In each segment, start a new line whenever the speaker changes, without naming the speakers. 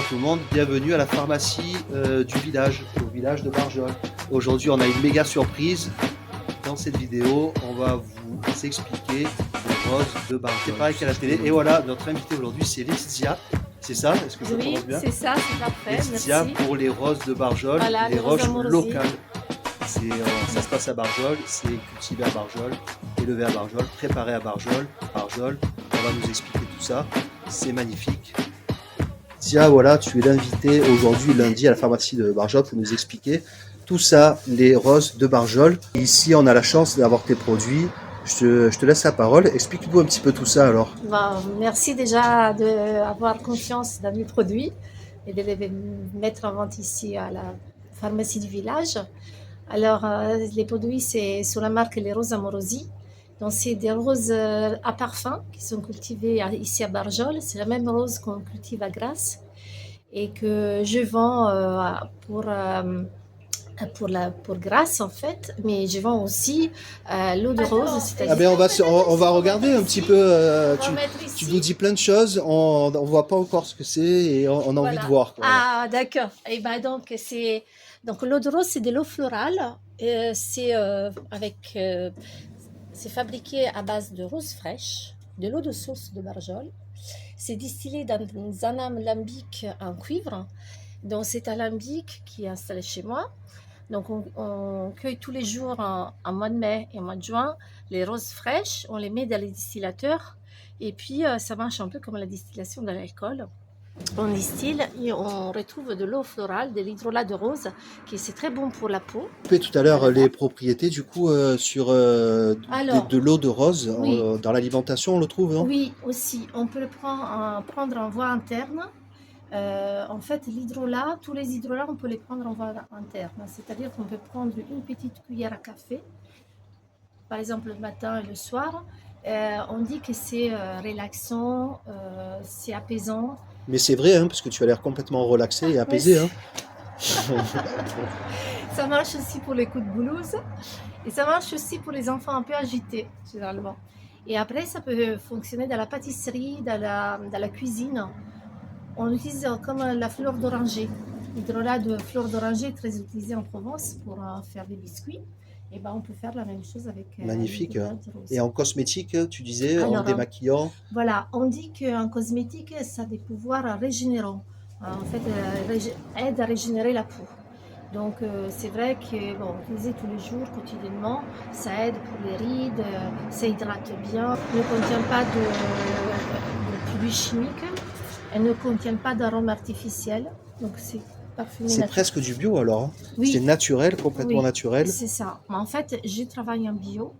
tout le monde, bienvenue à la pharmacie du village, au village de Barjol. Aujourd'hui on a une méga surprise. Dans cette vidéo, on va vous expliquer les roses de Barjol. C'est pareil qu'à la télé. Et voilà, notre invité aujourd'hui c'est Laetitia. C'est ça? Est-ce que je prononce bien?
Oui, c'est ça, c'est parfait.
Laetitia
Merci.
pour les roses de Barjol,
Voilà,
les
les roses
roses
amorosies.
locales. Ça se passe à Barjol, c'est cultivé à Barjol, élevé à Barjol, préparé à Barjol. Barjol, on va nous expliquer tout ça. C'est magnifique. Tia, voilà, tu es l'invité aujourd'hui, lundi, à la pharmacie de Barjol pour nous expliquer tout ça, les roses de Barjol. Ici, on a la chance d'avoir tes produits. Je te laisse la parole. Explique-nous un petit peu tout ça alors.
Bon, merci déjà d'avoir confiance dans mes produits et de les mettre en vente ici à la pharmacie du village. Alors, les produits, c'est sous la marque Les Roses Amorosi. Donc, c'est des roses à parfum qui sont cultivées ici à Barjol. C'est la même rose qu'on cultive à Grasse et que je vends pour Grasse en fait, mais je vends aussi l'eau de rose, c'est-à-dire...
Ah ben on va regarder un petit peu. Tu nous dis plein de choses. On voit pas encore ce que c'est et on a envie de voir. Quoi.
Ah d'accord. Et ben donc l'eau de rose c'est de l'eau florale. C'est fabriqué à base de roses fraîches, de l'eau de source de Barjol. C'est distillé dans un alambic en cuivre. Donc c'est un alambic qui est installé chez moi. Donc on cueille tous les jours en mois de mai et en mois de juin les roses fraîches, on les met dans les distillateurs et puis ça marche un peu comme la distillation de l'alcool. On distille et on retrouve de l'eau florale, de l'hydrolat de rose, qui c'est très bon pour la peau.
Tu tout à l'heure les propriétés du coup sur de l'eau de rose
oui.
Dans l'alimentation on le trouve, non?
Oui, aussi. On peut le prendre en voie interne. En fait, l'hydrolat, tous les hydrolats, on peut les prendre en voie interne. C'est-à-dire qu'on peut prendre une petite cuillère à café, par exemple le matin et le soir. On dit que c'est relaxant, c'est apaisant.
Mais c'est vrai, hein, parce que tu as l'air complètement relaxé et apaisé.
Oui.
Hein.
Ça marche aussi pour les coups de blues et ça marche aussi pour les enfants un peu agités, généralement. Et après, ça peut fonctionner dans la pâtisserie, dans la cuisine. On l'utilise comme la fleur d'oranger. L'hydrolat de fleur d'oranger est très utilisé en Provence pour faire des biscuits. Et ben, on peut faire la même chose avec
magnifique.
rose.
Et en cosmétique, tu disais,
alors,
en démaquillant?
Voilà, on dit qu'en cosmétique, ça a des pouvoirs régénérants. En fait, aide à régénérer la peau. Donc, c'est vrai que, bon, utiliser tous les jours, quotidiennement, ça aide pour les rides, ça hydrate bien. Ne contient pas de produits chimiques. Elles ne contiennent pas d'arômes artificiels, donc c'est parfumé.
C'est presque du bio alors, hein.
Oui.
C'est naturel, complètement naturel.
C'est ça. En fait, je travaille en bio,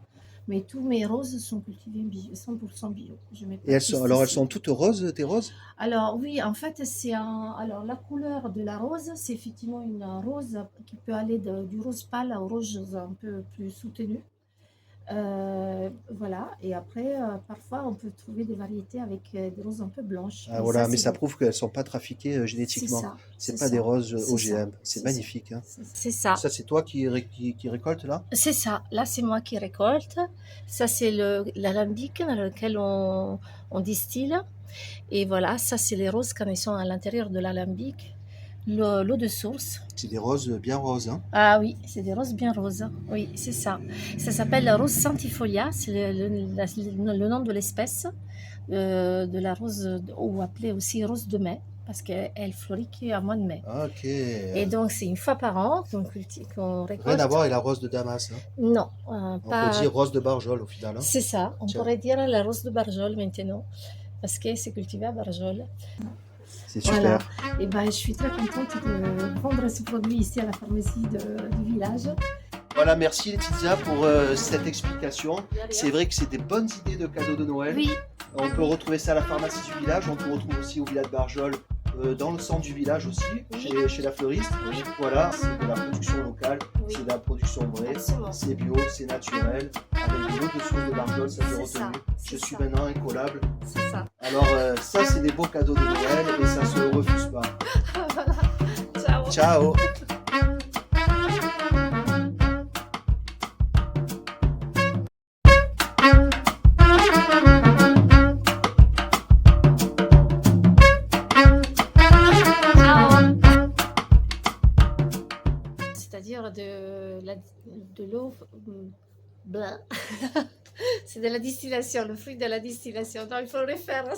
mais tous mes roses sont cultivées bio, 100% bio.
Et elles sont toutes roses, tes roses?
Alors oui, en fait, alors la couleur de la rose, c'est effectivement une rose qui peut aller du rose pâle au rose un peu plus soutenu. Voilà, et après, parfois, on peut trouver des variétés avec des roses un peu blanches.
Ah, voilà, mais ça prouve qu'elles ne sont pas trafiquées génétiquement. C'est pas des roses OGM. C'est magnifique. Hein.
C'est ça.
Ça, c'est toi qui récolte là?
C'est ça. Là, c'est moi qui récolte. Ça, c'est l'alambic dans lequel on distille. Et voilà, ça, c'est les roses quand elles sont à l'intérieur de l'alambic. L'eau de source.
C'est des roses bien roses. Hein.
Ah oui, c'est des roses bien roses. Oui, c'est ça. Ça s'appelle la rose centifolia, c'est le nom de l'espèce de la rose, ou appelée aussi rose de mai, parce qu'elle fleurit qu'à mois de mai.
Ok.
Et donc, c'est une fois par an qu'on récolte.
Rien à voir avec la rose de Damas. Hein.
Non.
On peut dire rose de Barjol au final. Hein.
C'est ça. On pourrait dire la rose de Barjol maintenant, parce que c'est cultivé à Barjol.
C'est super.
Voilà. Et ben, je suis très contente de vendre ce produit ici à la pharmacie du village.
Voilà, merci Laetitia pour cette explication. C'est vrai que c'est des bonnes idées de cadeaux de Noël.
Oui.
On peut retrouver ça à la pharmacie du village. On peut retrouver aussi au village de Barjol, dans le centre du village aussi, chez la fleuriste.
Oui.
Voilà, c'est de la production locale,
Oui.
c'est de la production vraie, c'est bio, c'est naturel. Avec de l'eau de source de Barjol, ça j'ai retenu. Je suis maintenant incollable.
C'est ça.
Alors ça, c'est des beaux cadeaux de Noël et ça se refuse pas.
Voilà. Ciao.
Ciao.
c'est-à-dire de l'eau. Blah. C'est de la distillation, le fruit de la distillation. Non, il faut le refaire.